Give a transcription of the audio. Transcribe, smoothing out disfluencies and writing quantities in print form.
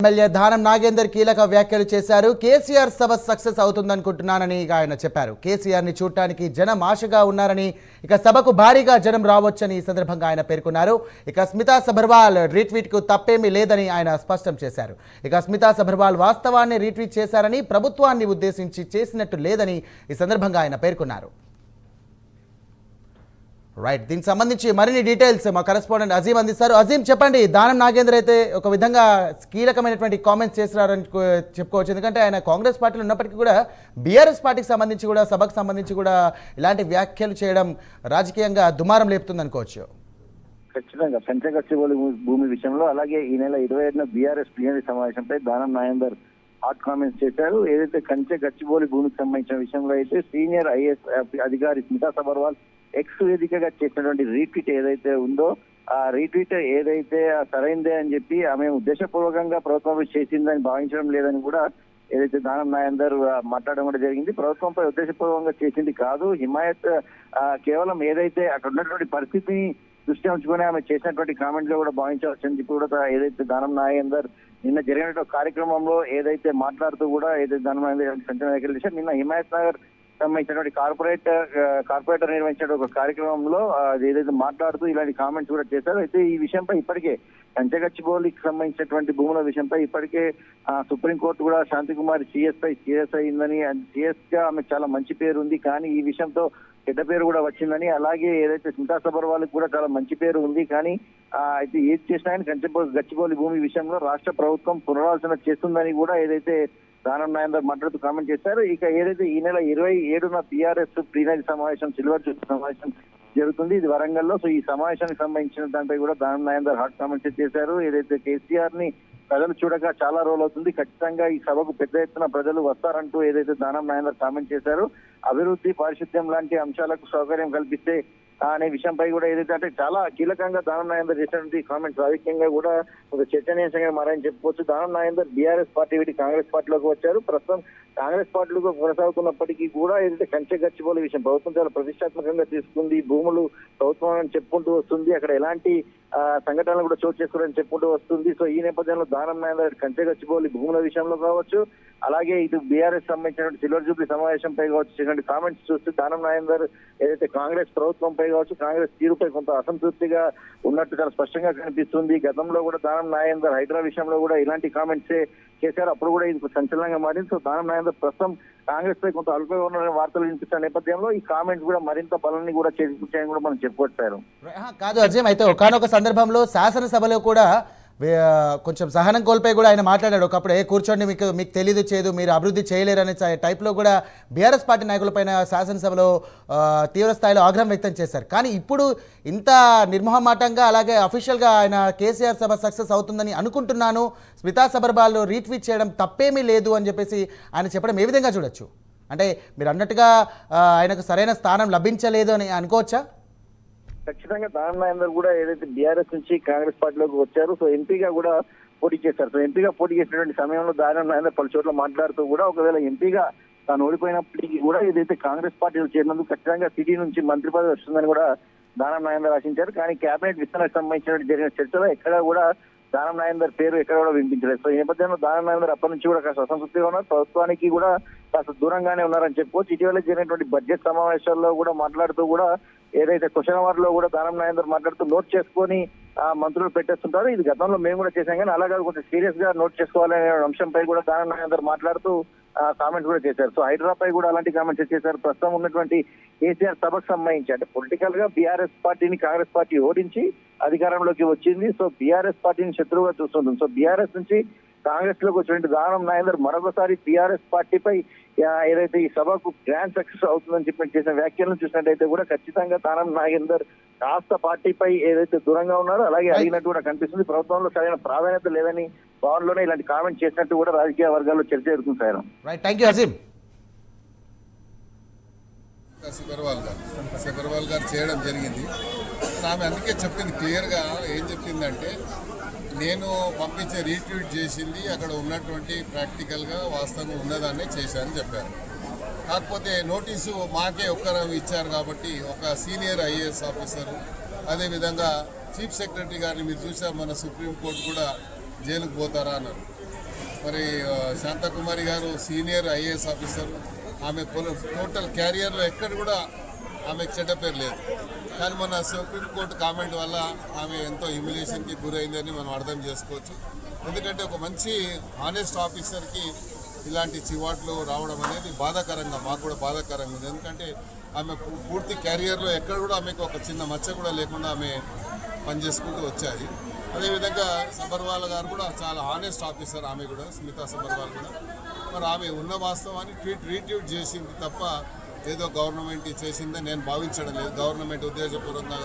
MLA Danam Nagender కీలక వ్యాఖ్యలు చేశారు. కేసీఆర్ సభ సక్సెస్ అవుతుందనుకుంటున్నానని ఆయన చెప్పారు. కేసీఆర్ ని చూడటానికి జనం ఆశగా ఉన్నారని, ఇక సభకు భారీగా జనం రావచ్చని ఈ సందర్భంగా ఆయన పేర్కొన్నారు. ఇక స్మితా సబర్వాల్ రీట్వీట్ కు తప్పేమీ లేదని ఆయన స్పష్టం చేశారు. ఇక స్మితా సబర్వాల్ వాస్తవాన్ని రీట్వీట్ చేశారని, ప్రభుత్వాన్ని ఉద్దేశించి చేసినట్టు లేదని ఈ సందర్భంగా ఆయన పేర్కొన్నారు. రైట్, దీనికి సంబంధించి మరిన్ని డీటెయిల్స్ మా కరెస్పాండెంట్ అజీం అందిస్తారు. అజీం, చెప్పండి. దానం నాగేందర్ అయితే ఒక విధంగా కీలకమైనటువంటి కామెంట్స్ చేస్తున్నారని చెప్పుకోవచ్చు. ఎందుకంటే ఆయన కాంగ్రెస్ పార్టీలో ఉన్నప్పటికీ కూడా బీఆర్ఎస్ పార్టీకి సంబంధించి కూడా, సభకు సంబంధించి కూడా ఇలాంటి వ్యాఖ్యలు చేయడం రాజకీయంగా దుమారం లేపుతుంది అనుకోవచ్చు. ఖచ్చితంగా పంచగచ్చిబౌలి భూమి విషయంలో, అలాగే ఈ నెల 27న BRS plenary సమావేశంపై Danam Nagender hot comments చేశారు. ఏదైతే కంచె గచ్చిబౌలి భూమికి సంబంధించిన విషయంలో అయితే సీనియర్ ఐఏఎస్ అధికారి స్మితా సబర్వాల్ ఎక్స్ వేదికగా చేసినటువంటి రీట్వీట్ ఏదైతే ఉందో, ఆ రీట్వీట్ ఏదైతే సరైందే అని చెప్పి ఆమె ఉద్దేశపూర్వకంగా ప్రభుత్వం చేసిందని భావించడం లేదని కూడా ఏదైతే దానం నాగేందర్ మాట్లాడడం కూడా జరిగింది. ప్రభుత్వంపై ఉద్దేశపూర్వకంగా చేసింది కాదు, హిమాయత్ కేవలం ఏదైతే అక్కడ ఉన్నటువంటి పరిస్థితిని దృష్టి ఉంచుకొని ఆమె చేసినటువంటి కామెంట్ గా కూడా భావించవచ్చు అని చెప్పి కూడా ఏదైతే దానం నాగేందర్ నిన్న జరిగినటువంటి కార్యక్రమంలో ఏదైతే మాట్లాడుతూ కూడా ఏదైతే దానం నాగేందర్ సంచలన వ్యాఖ్యలు చేశారు. నిన్న హిమాయత్ నగర్ సంబంధించినటువంటి కార్పొరేటర్ నిర్వహించిన ఒక కార్యక్రమంలో ఏదైతే మాట్లాడుతూ ఇలాంటి కామెంట్స్ కూడా చేశారు. అయితే ఈ విషయంపై ఇప్పటికే పంచగచ్చిబౌలికి సంబంధించినటువంటి భూముల విషయంపై ఇప్పటికే సుప్రీంకోర్టు కూడా శాంతికుమారి సిఎస్ అయిందని, సిఎస్ గా ఆమె చాలా మంచి పేరు ఉంది, కానీ ఈ విషయంతో చెడ్డ పేరు కూడా వచ్చిందని, అలాగే ఏదైతే స్మితా సబర్వాల్కి కూడా చాలా మంచి పేరు ఉంది, కానీ అయితే ఏది చేసినా గచ్చిబౌలి భూమి విషయంలో రాష్ట్ర ప్రభుత్వం పునరాలోచన చేస్తుందని కూడా ఏదైతే దానం నాగేందర్ మాట్లాడుతూ కామెంట్ చేశారు. ఇక ఏదైతే ఈ నెల 27న బీఆర్ఎస్ ప్లీనరీ సమావేశం, సిల్వర్ జూబ్లీ సమావేశం జరుగుతుంది, ఇది వరంగల్లో. సో ఈ సమావేశానికి సంబంధించిన దానిపై కూడా దానం నాగేందర్ హాట్ కామెంట్స్ చేశారు. ఏదైతే కేసీఆర్ ని ప్రజలు చూడక చాలా రోజులు అవుతుంది, ఖచ్చితంగా ఈ సభకు పెద్ద ఎత్తున ప్రజలు వస్తారంటూ ఏదైతే దానం నాగేందర్ కామెంట్ చేశారు. అభివృద్ధి, పారిశుద్ధ్యం లాంటి అంశాలకు సౌకర్యం కల్పిస్తే అనే విషయంపై కూడా ఏదైతే అంటే చాలా కీలకంగా దానం నాగేందర్ చేసినటువంటి కామెంట్స్ రాజకీయంగా కూడా ఒక చర్చనీయాంశంగా మారని చెప్పుకోవచ్చు. దానం నాగేందర్ బీఆర్ఎస్ పార్టీ వీటి కాంగ్రెస్ పార్టీలోకి వచ్చారు. ప్రస్తుతం కాంగ్రెస్ పార్టీలో కొనసాగుతున్నప్పటికీ కూడా ఏదైతే కంచె గచ్చిబౌలి విషయం ప్రభుత్వం చాలా ప్రతిష్టాత్మకంగా తీసుకుంది, భూములు ప్రభుత్వం అని చెప్పుకుంటూ వస్తుంది, అక్కడ ఎలాంటి సంఘటనలు కూడా చోటు చేసుకోవాలని చెప్పుకుంటూ వస్తుంది. సో ఈ నేపథ్యంలో దానం నాగేందర్ కంచె గచ్చిబౌలి భూముల విషయంలో కావచ్చు, అలాగే ఇటు బీఆర్ఎస్ సంబంధించినటువంటి సిల్వర్ జూబ్లీ సమావేశంపై కావచ్చు చేసినటువంటి కామెంట్స్ చూస్తే దానం నాగేందర్ ఏదైతే కాంగ్రెస్ ప్రభుత్వంపై కావచ్చు, కాంగ్రెస్ తీరుపై కొంత అసంతృప్తిగా ఉన్నట్టు చాలా స్పష్టంగా కనిపిస్తుంది. గతంలో కూడా దానం నాగేందర్ హైడ్రా విషయంలో కూడా ఇలాంటి కామెంట్స్ చేశారు, అప్పుడు కూడా ఇది సంచలనంగా మారింది. సో దానం నాగేందర్ ప్రస్తుతం కాంగ్రెస్ పై కొంత అల్పంగా ఉన్న వార్తలు వినిపిస్తున్న నేపథ్యంలో ఈ కామెంట్స్ కూడా మరింత బలాన్ని కూడా చేకూర్చాయని కూడా మనం చెప్పుకొచ్చారు. కాదు అజయ్, అయితే ఒకనొక సందర్భంలో శాసనసభలో కూడా కొంచెం సహనం కోల్పోయి కూడా ఆయన మాట్లాడాడు. ఒకప్పుడు కూర్చోండి, మీకు తెలియదు చేయదు, మీరు అభివృద్ధి చేయలేరనే టైప్లో కూడా బీఆర్ఎస్ పార్టీ నాయకులపైన శాసనసభలో తీవ్ర స్థాయిలో ఆగ్రహం వ్యక్తం చేశారు. కానీ ఇప్పుడు ఇంత నిర్మోహమాటంగా, అలాగే అఫీషియల్గా ఆయన కేసీఆర్ సభ సక్సెస్ అవుతుందని అనుకుంటున్నాను, స్మితా సబర్వాల్ రీట్వీట్ చేయడం తప్పేమీ లేదు అని చెప్పేసి ఆయన చెప్పడం ఏ విధంగా చూడొచ్చు? అంటే మీరు అన్నట్టుగా ఆయనకు సరైన స్థానం లభించలేదు అని అనుకోవచ్చా? ఖచ్చితంగా దానం నాగేందర్ కూడా ఏదైతే బీఆర్ఎస్ నుంచి కాంగ్రెస్ పార్టీలోకి వచ్చారు, సో ఎంపీగా కూడా పోటీ చేశారు. సో ఎంపీగా పోటీ చేసినటువంటి సమయంలో దానం నాగేందర్ పలు చోట్ల మాట్లాడుతూ కూడా ఒకవేళ ఎంపీగా తాను ఓడిపోయినప్పటికీ కూడా ఏదైతే కాంగ్రెస్ పార్టీలో చేరినందుకు ఖచ్చితంగా సిటీ నుంచి మంత్రి పదవి వస్తుందని కూడా దానం నాగేందర్ ఆశించారు. కానీ కేబినెట్ విస్తరణకు సంబంధించిన జరిగిన చర్చలో ఎక్కడా కూడా దానం నాగేందర్ పేరు ఎక్కడ కూడా వినిపించలేదు. సో ఈ నేపథ్యంలో దానం నాగేందర్ అప్పటి నుంచి కూడా కాస్త అసంతృప్తిగా ఉన్నారు, ప్రభుత్వానికి కూడా కాస్త దూరంగానే ఉన్నారని చెప్పుకోవచ్చు. ఇటీవల జరిగినటువంటి బడ్జెట్ సమావేశాల్లో కూడా మాట్లాడుతూ కూడా ఏదైతే క్వశ్చన్ అవర్ లో కూడా దానం నాగేందర్ మాట్లాడుతూ నోట్ చేసుకొని మంత్రులు పెట్టేస్తుంటారు, ఇది గతంలో మేము కూడా చేశాం, కానీ అలాగే కొంచెం సీరియస్ గా నోట్ చేసుకోవాలనే అంశంపై కూడా దానం నాగేందర్ మాట్లాడుతూ కామెంట్స్ కూడా చేశారు. సో హైడ్రాపై కూడా అలాంటి కామెంట్స్ చేశారు. ప్రస్తుతం ఉన్నటువంటి కేసీఆర్ సభకు సంబంధించి అంటే పొలిటికల్ గా బీఆర్ఎస్ పార్టీని కాంగ్రెస్ పార్టీ ఓడించి అధికారంలోకి వచ్చింది. సో బీఆర్ఎస్ పార్టీని శత్రువుగా చూస్తుంది. సో బీఆర్ఎస్ నుంచి కాంగ్రెస్ లోకి వచ్చినటువంటి దానం నాగేందర్ మరొకసారి బీఆర్ఎస్ పార్టీపై ఏదైతే ఈ సభకు గ్రాండ్ సక్సెస్ అవుతుందని చెప్పి చేసిన వ్యాఖ్యలను చూసినట్టయితే కూడా ఖచ్చితంగా దానం నాగేందర్ కాస్త పార్టీపై ఏదైతే దూరంగా ఉన్నారో అలాగే అడిగినట్టు కూడా కనిపిస్తుంది. ప్రభుత్వంలో సరైన ప్రాధాన్యత లేదని భావనలోనే ఇలాంటి కామెంట్ చేసినట్టు కూడా రాజకీయ వర్గాల్లో చర్చ జరుగుతుంది. సార్ సబర్వాల్ గారు చేయడం జరిగింది. ఆమె అందుకే చెప్పింది క్లియర్గా, ఏం చెప్పిందంటే నేను పంపించే రీట్వీట్ చేసింది అక్కడ ఉన్నటువంటి ప్రాక్టికల్గా వాస్తవంగా ఉన్నదాన్నే చేశానని చెప్పారు. కాకపోతే నోటీసు మాకే ఒక్కరు ఇచ్చారు కాబట్టి ఒక సీనియర్ ఐఏఎస్ ఆఫీసరు, అదేవిధంగా చీఫ్ సెక్రటరీ గారిని మీరు చూసారు, మన సుప్రీంకోర్టు కూడా జైలుకు పోతారా అన్నారు. మరి శాంతకుమారి గారు సీనియర్ ఐఏఎస్ ఆఫీసర్, ఆమె టోటల్ క్యారియర్లో ఎక్కడ కూడా ఆమెకు చెడ్డ పేరు లేదు. కానీ మన సుప్రీంకోర్టు కామెంట్ వల్ల ఆమె ఎంతో హ్యూమిలియేషన్కి గురైందని మనం అర్థం చేసుకోవచ్చు. ఎందుకంటే ఒక మంచి ఆనెస్ట్ ఆఫీసర్కి ఇలాంటి చివాట్లు రావడం అనేది బాధాకరంగా, మాకు కూడా బాధాకరంగా ఉంది. ఎందుకంటే ఆమె పూర్తి క్యారియర్లో ఎక్కడ కూడా ఆమెకు ఒక చిన్న మచ్చ కూడా లేకుండా ఆమె పనిచేసుకుంటూ వచ్చాయి. అదేవిధంగా సబర్వాల్ గారు కూడా చాలా ఆనెస్ట్ ఆఫీసర్, ఆమె కూడా స్మితా సబర్వాల్ కూడా. మరి ఆమె ఉన్న వాస్తవాన్ని రీట్వీట్ చేసింది తప్ప ఏదో గవర్నమెంట్ చేసిందని నేను భావించడం లేదు. గవర్నమెంట్ ఉద్దేశపూర్వకంగా